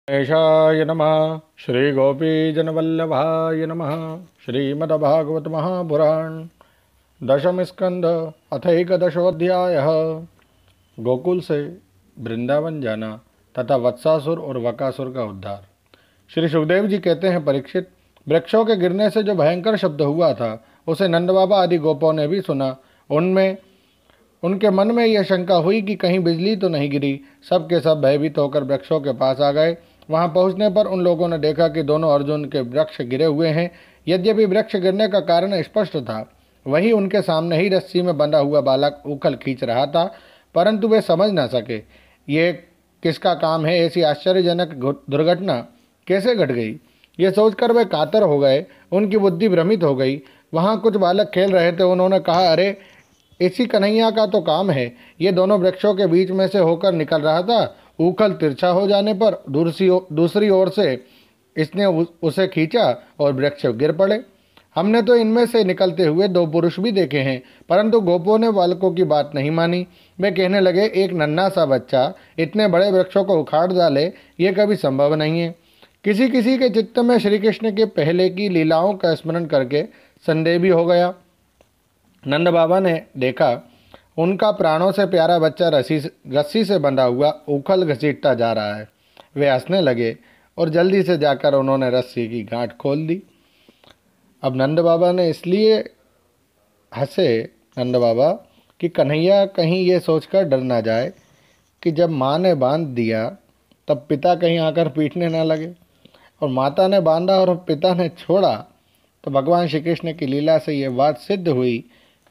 गणेशाय नमः। श्रीगोपीजनवल्लभाय नमः। श्रीमद्भागवत महापुराण दशम स्कंध अथैकदशोऽध्यायः। गोकुल से वृंदावन जाना तथा वत्सासुर और वकासुर का उद्धार। श्री सुखदेव जी कहते हैं, परीक्षित, वृक्षों के गिरने से जो भयंकर शब्द हुआ था उसे नंद बाबा आदि गोपों ने भी सुना। उनके मन में यह शंका हुई कि कहीं बिजली तो नहीं गिरी। सब के सब भयभीत होकर वृक्षों के पास आ गए। वहां पहुंचने पर उन लोगों ने देखा कि दोनों अर्जुन के वृक्ष गिरे हुए हैं। यद्यपि वृक्ष गिरने का कारण स्पष्ट था, वहीं उनके सामने ही रस्सी में बंधा हुआ बालक उखल खींच रहा था, परंतु वे समझ न सके ये किसका काम है। ऐसी आश्चर्यजनक दुर्घटना कैसे घट गई, ये सोचकर वे कातर हो गए। उनकी बुद्धि भ्रमित हो गई। वहाँ कुछ बालक खेल रहे थे। उन्होंने कहा, अरे इसी कन्हैया का तो काम है। ये दोनों वृक्षों के बीच में से होकर निकल रहा था। उखल तिरछा हो जाने पर दूसरी ओर से इसने उसे खींचा और वृक्ष गिर पड़े। हमने तो इनमें से निकलते हुए दो पुरुष भी देखे हैं, परंतु गोपों ने बालकों की बात नहीं मानी। वे कहने लगे, एक नन्हा सा बच्चा इतने बड़े वृक्षों को उखाड़ डाले, ये कभी संभव नहीं है। किसी किसी के चित्त में श्री कृष्ण के पहले की लीलाओं का स्मरण करके संदेह भी हो गया। नंद बाबा ने देखा उनका प्राणों से प्यारा बच्चा रस्सी से बंधा हुआ उखल घसीटता जा रहा है। वे हंसने लगे और जल्दी से जाकर उन्होंने रस्सी की गांठ खोल दी। अब नंद बाबा ने इसलिए हंसे नंद बाबा कि कन्हैया कहीं ये सोचकर डर ना जाए कि जब माँ ने बांध दिया तब पिता कहीं आकर पीटने ना लगे, और माता ने बांधा और पिता ने छोड़ा तो भगवान श्री कृष्ण की लीला से ये बात सिद्ध हुई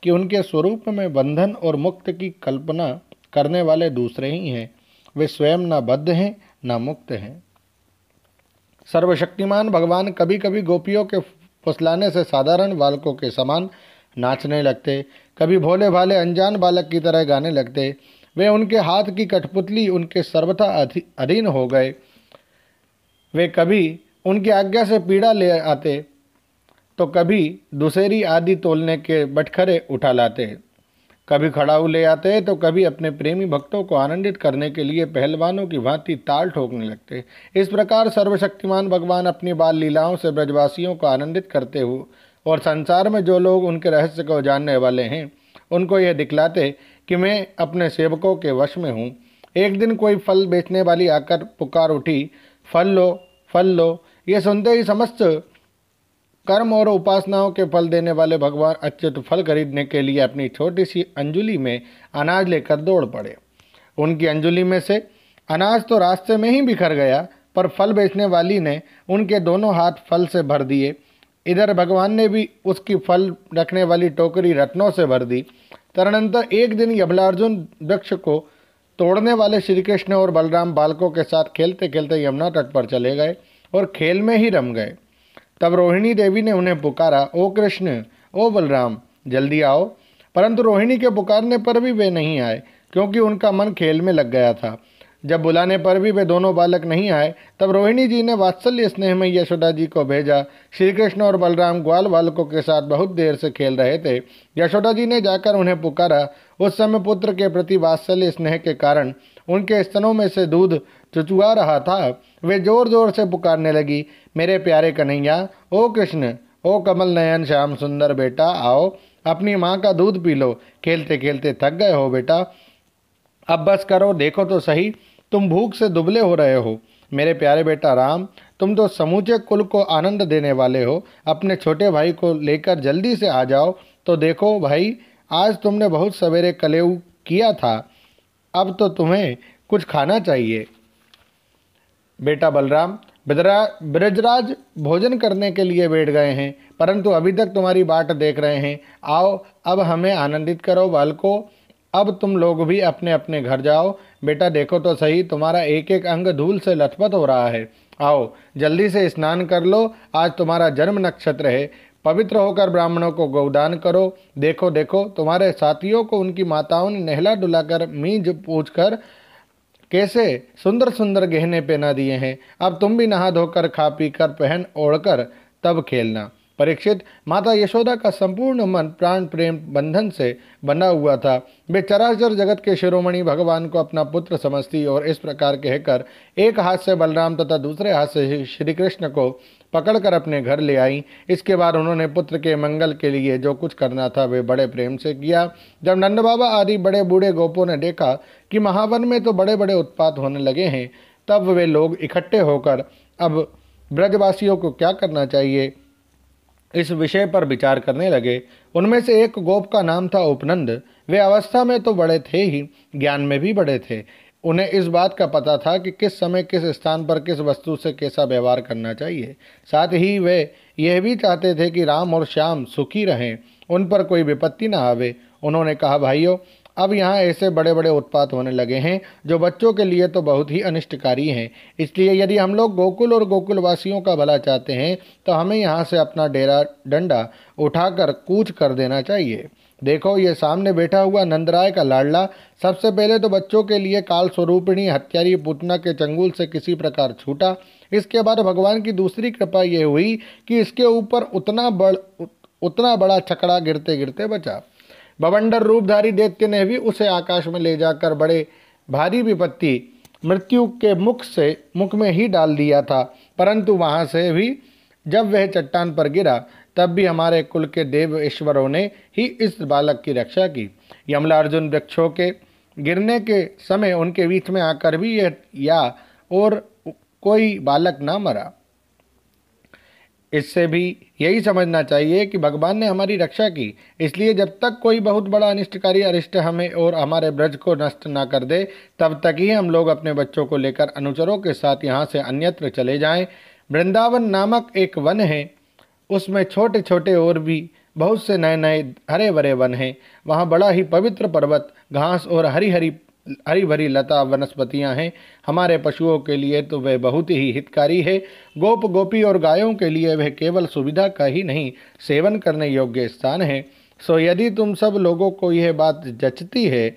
कि उनके स्वरूप में बंधन और मुक्त की कल्पना करने वाले दूसरे ही हैं। वे स्वयं न बद्ध हैं न मुक्त हैं। सर्वशक्तिमान भगवान कभी कभी गोपियों के फुसलाने से साधारण बालकों के समान नाचने लगते, कभी भोले भाले अनजान बालक की तरह गाने लगते। वे उनके हाथ की कठपुतली उनके सर्वथा अधीन हो गए। वे कभी उनकी आज्ञा से पीड़ा ले आते तो कभी दुसेरी आदि तोलने के बटखरे उठा लाते, कभी खड़ाऊ ले आते तो कभी अपने प्रेमी भक्तों को आनंदित करने के लिए पहलवानों की भांति ताल ठोकने लगते। इस प्रकार सर्वशक्तिमान भगवान अपनी बाल लीलाओं से ब्रजवासियों को आनंदित करते हुए और संसार में जो लोग उनके रहस्य को जानने वाले हैं उनको यह दिखलाते कि मैं अपने सेवकों के वश में हूँ। एक दिन कोई फल बेचने वाली आकर पुकार उठी, फल लो, फल लो। ये सुनते ही समस्त कर्म और उपासनाओं के फल देने वाले भगवान अच्युत फल खरीदने के लिए अपनी छोटी सी अंजुली में अनाज लेकर दौड़ पड़े। उनकी अंजुली में से अनाज तो रास्ते में ही बिखर गया, पर फल बेचने वाली ने उनके दोनों हाथ फल से भर दिए। इधर भगवान ने भी उसकी फल रखने वाली टोकरी रत्नों से भर दी। तदनंतर एक दिन यमलार्जुन वृक्ष को तोड़ने वाले श्री कृष्ण और बलराम बालकों के साथ खेलते खेलते यमुना तट पर चले गए और खेल में ही रम गए। तब रोहिणी देवी ने उन्हें पुकारा, ओ कृष्ण, ओ बलराम, जल्दी आओ। परंतु रोहिणी के पुकारने पर भी वे नहीं आए, क्योंकि उनका मन खेल में लग गया था। जब बुलाने पर भी वे दोनों बालक नहीं आए, तब रोहिणी जी ने वात्सल्य स्नेह में यशोदा जी को भेजा। श्री कृष्ण और बलराम ग्वाल बालकों के साथ बहुत देर से खेल रहे थे। यशोदा जी ने जाकर उन्हें पुकारा। उस समय पुत्र के प्रति वात्सल्य स्नेह के कारण उनके स्तनों में से दूध चुचुआ रहा था। वे जोर जोर से पुकारने लगी, मेरे प्यारे कन्हैया, ओ कृष्ण, ओ कमल नयन श्याम सुंदर बेटा, आओ अपनी माँ का दूध पी लो। खेलते खेलते थक गए हो बेटा, अब बस करो, देखो तो सही, तुम भूख से दुबले हो रहे हो। मेरे प्यारे बेटा राम, तुम तो समूचे कुल को आनंद देने वाले हो। अपने छोटे भाई को लेकर जल्दी से आ जाओ। तो देखो भाई, आज तुमने बहुत सवेरे कलेऊ किया था, अब तो तुम्हें कुछ खाना चाहिए। बेटा बलराम, ब्रजराज भोजन करने के लिए बैठ गए हैं, परंतु अभी तक तुम्हारी बाट देख रहे हैं। आओ अब हमें आनंदित करो बालको। अब तुम लोग भी अपने अपने घर जाओ। बेटा देखो तो सही, तुम्हारा एक एक अंग धूल से लथपथ हो रहा है। आओ जल्दी से स्नान कर लो, आज तुम्हारा जन्म नक्षत्र है। पवित्र होकर ब्राह्मणों को गोदान करो। देखो देखो, तुम्हारे साथियों को उनकी माताओं ने नहला डुलाकर मींज पूछकर कैसे सुंदर सुंदर गहने पहना दिए हैं। अब तुम भी नहा धोकर खा पी कर पहन ओढ़कर तब खेलना। परीक्षित, माता यशोदा का संपूर्ण मन प्राण प्रेम बंधन से बंधा हुआ था। वे चराचर जगत के शिरोमणि भगवान को अपना पुत्र समझती और इस प्रकार कहकर एक हाथ से बलराम तथा दूसरे हाथ से श्री कृष्ण को पकड़कर अपने घर ले आई। इसके बाद उन्होंने पुत्र के मंगल के लिए जो कुछ करना था वे बड़े प्रेम से किया। जब नंद बाबा आदि बड़े बूढ़े गोपों ने देखा कि महावन में तो बड़े बड़े उत्पात होने लगे हैं, तब वे लोग इकट्ठे होकर अब ब्रजवासियों को क्या करना चाहिए इस विषय पर विचार करने लगे। उनमें से एक गोप का नाम था उपनंद। वे अवस्था में तो बड़े थे ही, ज्ञान में भी बड़े थे। उन्हें इस बात का पता था कि किस समय किस स्थान पर किस वस्तु से कैसा व्यवहार करना चाहिए। साथ ही वे यह भी चाहते थे कि राम और श्याम सुखी रहें, उन पर कोई विपत्ति न आवे। उन्होंने कहा, भाइयों, अब यहाँ ऐसे बड़े बड़े उत्पात होने लगे हैं जो बच्चों के लिए तो बहुत ही अनिष्टकारी हैं। इसलिए यदि हम लोग गोकुल और गोकुलवासियों का भला चाहते हैं तो हमें यहाँ से अपना डेरा डंडा उठाकर कूच कर देना चाहिए। देखो, ये सामने बैठा हुआ नंदराय का लाडला सबसे पहले तो बच्चों के लिए काल स्वरूपिणी हत्यारी पूतना के चंगुल से किसी प्रकार छूटा। इसके बाद भगवान की दूसरी कृपा ये हुई कि इसके ऊपर उतना बड़ा छकड़ा गिरते गिरते बचा। बवंडर रूपधारी दैत्य ने भी उसे आकाश में ले जाकर बड़े भारी विपत्ति मृत्यु के मुख में ही डाल दिया था। परंतु वहां से भी जब वह चट्टान पर गिरा तब भी हमारे कुल के देव ईश्वरों ने ही इस बालक की रक्षा की। यमलार्जुन वृक्षों के गिरने के समय उनके बीच में आकर भी यह या और कोई बालक ना मरा। इससे भी यही समझना चाहिए कि भगवान ने हमारी रक्षा की, इसलिए जब तक कोई बहुत बड़ा अनिष्टकारी अरिष्ट हमें और हमारे ब्रज को नष्ट ना कर दे तब तक ही हम लोग अपने बच्चों को लेकर अनुचरों के साथ यहाँ से अन्यत्र चले जाएं। वृंदावन नामक एक वन है, उसमें छोटे छोटे और भी बहुत से नए नए हरे भरे वन हैं। वहाँ बड़ा ही पवित्र पर्वत, घास और हरी भरी लता वनस्पतियां हैं। हमारे पशुओं के लिए तो वह बहुत ही हितकारी है। गोप गोपी और गायों के लिए वह केवल सुविधा का ही नहीं, सेवन करने योग्य स्थान है। सो यदि तुम सब लोगों को यह बात जचती है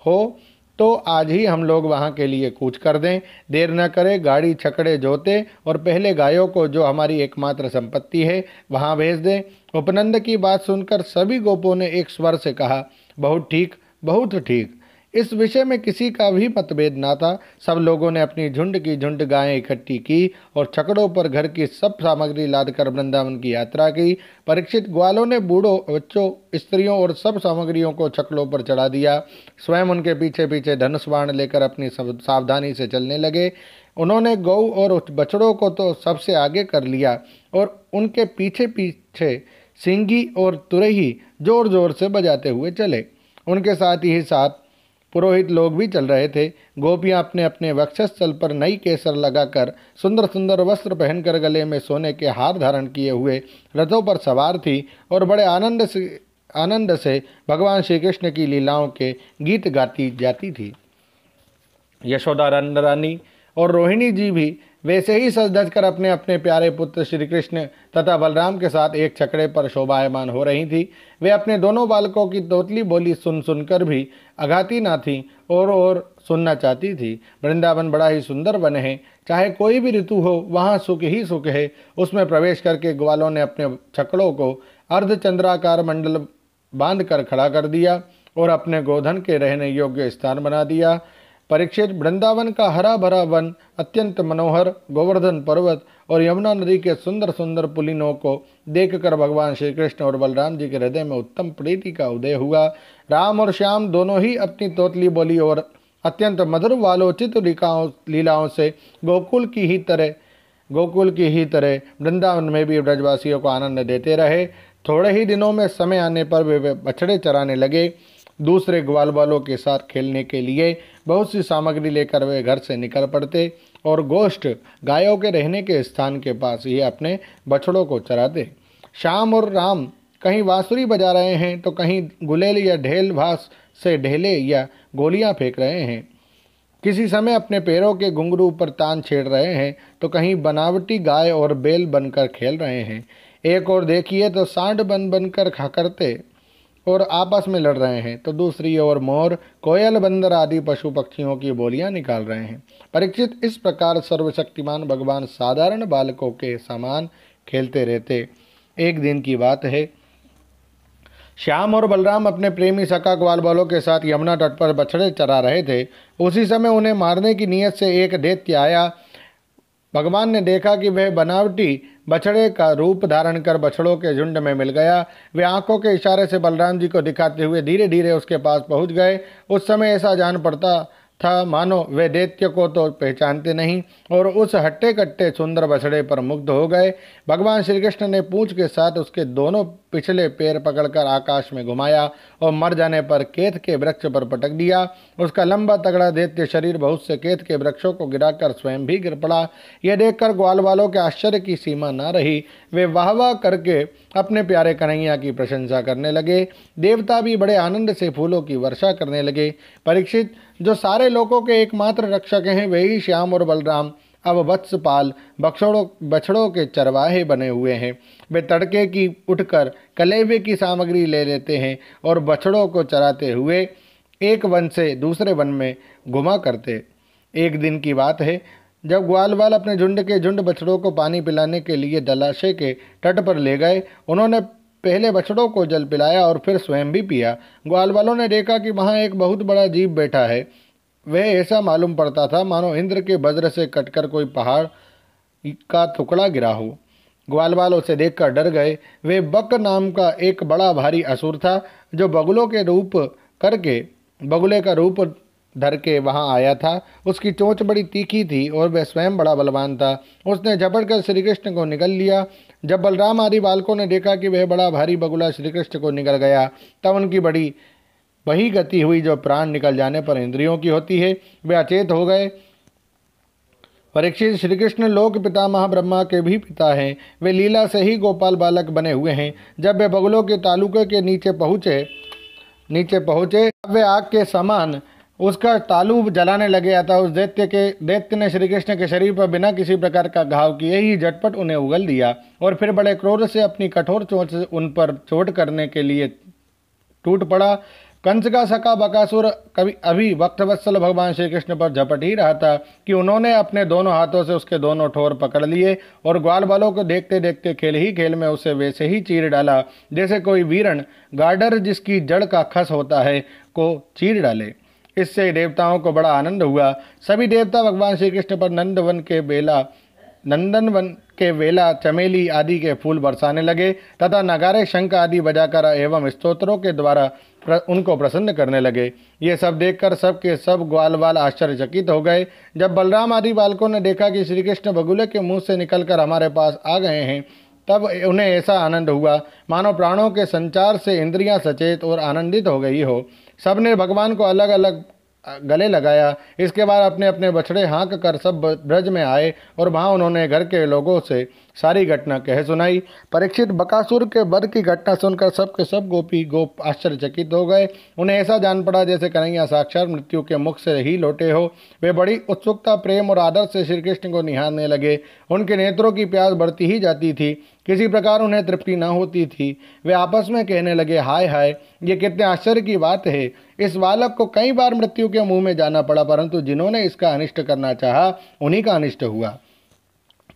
हो तो आज ही हम लोग वहाँ के लिए कूच कर दें। देर न करें, गाड़ी छकड़े जोते और पहले गायों को, जो हमारी एकमात्र संपत्ति है, वहाँ भेज दें। उपनंद की बात सुनकर सभी गोपों ने एक स्वर से कहा, बहुत ठीक, बहुत ठीक। इस विषय में किसी का भी मतभेद ना था। सब लोगों ने अपनी झुंड की झुंड गायें इकट्ठी की और छकड़ों पर घर की सब सामग्री लादकर वृंदावन की यात्रा की। परीक्षित ग्वालों ने बूढ़ों, बच्चों, स्त्रियों और सब सामग्रियों को छकड़ों पर चढ़ा दिया। स्वयं उनके पीछे पीछे धनुष बाण लेकर अपनी सावधानी से चलने लगे। उन्होंने गौ और बछड़ों को तो सबसे आगे कर लिया और उनके पीछे पीछे सिंगी और तुरही जोर जोर से बजाते हुए चले। उनके साथ ही साथ पुरोहित लोग भी चल रहे थे। गोपियां अपने अपने वक्षस्थल पर नई केसर लगाकर, सुंदर सुंदर वस्त्र पहनकर, गले में सोने के हार धारण किए हुए रथों पर सवार थी और बड़े आनंद से भगवान श्री कृष्ण की लीलाओं के गीत गाती जाती थी। यशोदा रानी और रोहिणी जी भी वैसे ही सज धज कर अपने अपने प्यारे पुत्र श्री कृष्ण तथा बलराम के साथ एक छकड़े पर शोभायमान हो रही थी। वे अपने दोनों बालकों की तोतली बोली सुन सुनकर भी अघाती ना थी और सुनना चाहती थी। वृंदावन बड़ा ही सुंदर वन है, चाहे कोई भी ऋतु हो वहाँ सुख ही सुख है। उसमें प्रवेश करके ग्वालों ने अपने छकड़ों को अर्धचंद्राकार मंडल बांध कर खड़ा कर दिया और अपने गोधन के रहने योग्य स्थान बना दिया। परीक्षित, वृंदावन का हरा भरा वन, अत्यंत मनोहर गोवर्धन पर्वत और यमुना नदी के सुंदर सुंदर पुलिनों को देखकर भगवान श्री कृष्ण और बलराम जी के हृदय में उत्तम प्रीति का उदय हुआ। राम और श्याम दोनों ही अपनी तोतली बोली और अत्यंत मधुर वालोचित लीलाओं से गोकुल की ही तरह वृंदावन में भी ब्रजवासियों को आनंद देते रहे। थोड़े ही दिनों में समय आने पर वे बछड़े चराने लगे। दूसरे ग्वाल वालों के साथ खेलने के लिए बहुत सी सामग्री लेकर वे घर से निकल पड़ते और गोष्ठ गायों के रहने के स्थान के पास ही अपने बछड़ों को चराते। श्याम और राम कहीं बांसुरी बजा रहे हैं तो कहीं गुलेल या ढेल भास से ढेले या गोलियां फेंक रहे हैं। किसी समय अपने पैरों के घुंघरू पर तान छेड़ रहे हैं तो कहीं बनावटी गाय और बैल बनकर खेल रहे हैं। एक और देखिए तो सांड बनकर करते और आपस में लड़ रहे हैं, तो दूसरी ओर मोर, कोयल, बंदर आदि पशु पक्षियों की बोलियां निकाल रहे हैं। परीक्षित, इस प्रकार सर्वशक्तिमान भगवान साधारण बालकों के समान खेलते रहते। एक दिन की बात है, श्याम और बलराम अपने प्रेमी सखा ग्वाल बालों के साथ यमुना तट पर बछड़े चरा रहे थे। उसी समय उन्हें मारने की नीयत से एक दैत्य आया। भगवान ने देखा कि वह बनावटी बछड़े का रूप धारण कर बछड़ों के झुंड में मिल गया। वे आंखों के इशारे से बलराम जी को दिखाते हुए धीरे धीरे उसके पास पहुंच गए। उस समय ऐसा जान पड़ता था मानो वे दैत्य को तो पहचानते नहीं और उस हट्टे कट्टे सुंदर बछड़े पर मुग्ध हो गए। भगवान श्री कृष्ण ने पूंछ के साथ उसके दोनों पिछले पैर पकड़कर आकाश में घुमाया और मर जाने पर केत के वृक्ष पर पटक दिया। उसका लंबा तगड़ा दैत्य शरीर बहुत से केत के वृक्षों को गिराकर स्वयं भी गिर पड़ा। यह देखकर ग्वाल वालों के आश्चर्य की सीमा न रही। वे वाह वाह करके अपने प्यारे कन्हैया की प्रशंसा करने लगे। देवता भी बड़े आनंद से फूलों की वर्षा करने लगे। परीक्षित, जो सारे लोगों के एकमात्र रक्षक हैं, वही श्याम और बलराम अब वत्सपाल बछड़ों के चरवाहे बने हुए हैं। वे तड़के की उठकर कलेवे की सामग्री ले लेते हैं और बछड़ों को चराते हुए एक वन से दूसरे वन में घुमा करते। एक दिन की बात है, जब ग्वालवाल अपने झुंड के झुंड बछड़ों को पानी पिलाने के लिए जलाशय के तट पर ले गए। उन्होंने पहले बछड़ों को जल पिलाया और फिर स्वयं भी पिया। ग्वाल वालों ने देखा कि वहाँ एक बहुत बड़ा जीव बैठा है। वह ऐसा मालूम पड़ता था मानो इंद्र के वज्र से कटकर कोई पहाड़ का टुकड़ा गिरा हो। ग्वाल वालों से देखकर डर गए। वे बक नाम का एक बड़ा भारी असुर था, जो बगुले का रूप धर के वहाँ आया था। उसकी चोंच बड़ी तीखी थी और वह स्वयं बड़ा बलवान था। उसने झपट कर श्री कृष्ण को निगल लिया। जब बलराम आदि बालकों ने देखा कि वह बड़ा भारी बगुला श्री कृष्ण को निगल गया, तब उनकी बड़ी वही गति हुई जो प्राण निकल जाने पर इंद्रियों की होती है। वे अचेत हो गए। परीक्षित, श्री कृष्ण लोक पितामह ब्रह्मा के भी पिता हैं। वे लीला से ही गोपाल बालक बने हुए हैं। जब वे बगुलों के तालुके के नीचे पहुँचे वे आग के समान उसका तालू जलाने लगे। अतः उस दैत्य ने श्री कृष्ण के शरीर पर बिना किसी प्रकार का घाव किए ही झटपट उन्हें उगल दिया और फिर बड़े क्रोध से अपनी कठोर चोंच से उन पर चोट करने के लिए टूट पड़ा। कंस का सखा बकासुर कभी अभी भक्तवत्सल भगवान श्री कृष्ण पर झपट ही रहा था कि उन्होंने अपने दोनों हाथों से उसके दोनों ठोर पकड़ लिए और ग्वाल बालों को देखते देखते खेल ही खेल में उसे वैसे ही चीर डाला जैसे कोई वीरण गाडर जिसकी जड़ का खस होता है को चीर डाले। इससे देवताओं को बड़ा आनंद हुआ। सभी देवता भगवान श्री कृष्ण पर नंदनवन के वेला चमेली आदि के फूल बरसाने लगे तथा नगारे शंख आदि बजाकर एवं स्तोत्रों के द्वारा उनको प्रसन्न करने लगे। ये सब देखकर सब के सब ग्वालवाल आश्चर्यचकित हो गए। जब बलराम आदि बालकों ने देखा कि श्री कृष्ण बगुले के मुंह से निकलकर हमारे पास आ गए हैं, तब उन्हें ऐसा आनंद हुआ मानो प्राणों के संचार से इंद्रियां सचेत और आनंदित हो गई हो। सबने भगवान को अलग अलग गले लगाया। इसके बाद अपने अपने बछड़े हाँक कर सब ब्रज में आए और वहाँ उन्होंने घर के लोगों से सारी घटना कह सुनाई। परीक्षित, बकासुर के वध की घटना सुनकर सब के सब गोप आश्चर्यचकित हो गए। उन्हें ऐसा जान पड़ा जैसे कन्हैया साक्षात मृत्यु के मुख से ही लौटे हो। वे बड़ी उत्सुकता, प्रेम और आदर से श्री कृष्ण को निहारने लगे। उनके नेत्रों की प्यास बढ़ती ही जाती थी, किसी प्रकार उन्हें तृप्ति न होती थी। वे आपस में कहने लगे, हाय हाय, ये कितने आश्चर्य की बात है। इस बालक को कई बार मृत्यु के मुंह में जाना पड़ा, परंतु जिन्होंने इसका अनिष्ट करना चाहा उन्हीं का अनिष्ट हुआ,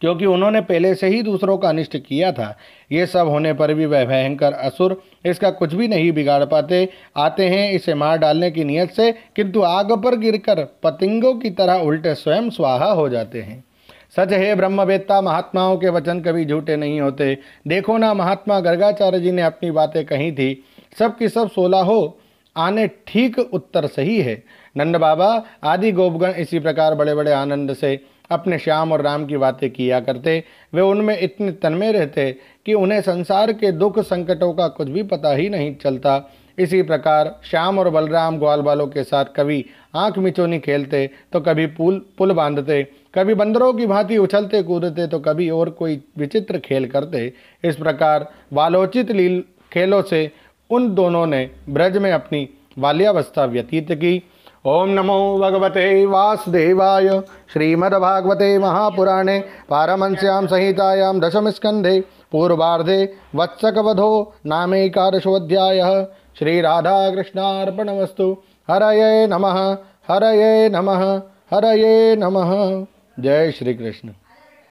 क्योंकि उन्होंने पहले से ही दूसरों का अनिष्ट किया था। ये सब होने पर भी वह भयंकर असुर इसका कुछ भी नहीं बिगाड़ पाते। आते हैं इसे मार डालने की नियत से, किंतु आग पर गिरकर पतंगों की तरह उल्टे स्वयं स्वाहा हो जाते हैं। सच है, ब्रह्मवेत्ता महात्माओं के वचन कभी झूठे नहीं होते। देखो ना, महात्मा गर्गाचार्य जी ने अपनी बातें कही थी, सब की सब 16 हो आने ठीक उत्तर सही है। नंद बाबा आदि गोपगण इसी प्रकार बड़े बड़े आनंद से अपने श्याम और राम की बातें किया करते। वे उनमें इतने तन्मय रहते कि उन्हें संसार के दुख संकटों का कुछ भी पता ही नहीं चलता। इसी प्रकार श्याम और बलराम ग्वाल बालों के साथ कभी आंख मिचौनी खेलते तो कभी पुल बांधते, कभी बंदरों की भांति उछलते कूदते तो कभी और कोई विचित्र खेल करते। इस प्रकार बालोचित लील खेलों से उन दोनों ने ब्रज में अपनी बाल्यावस्था व्यतीत की। ओम नमो भगवते वासुदेवाय। श्रीमद्भागवते महापुराणे पारमहंस्यां संहितायां दशम स्कंधे पूर्वार्धे वत्सकवधो नामैकादशोऽध्यायः। श्री राधा कृष्णार्पणमस्तु। हरये नमः, हरये नमः, हरये नमः। जय श्री कृष्ण।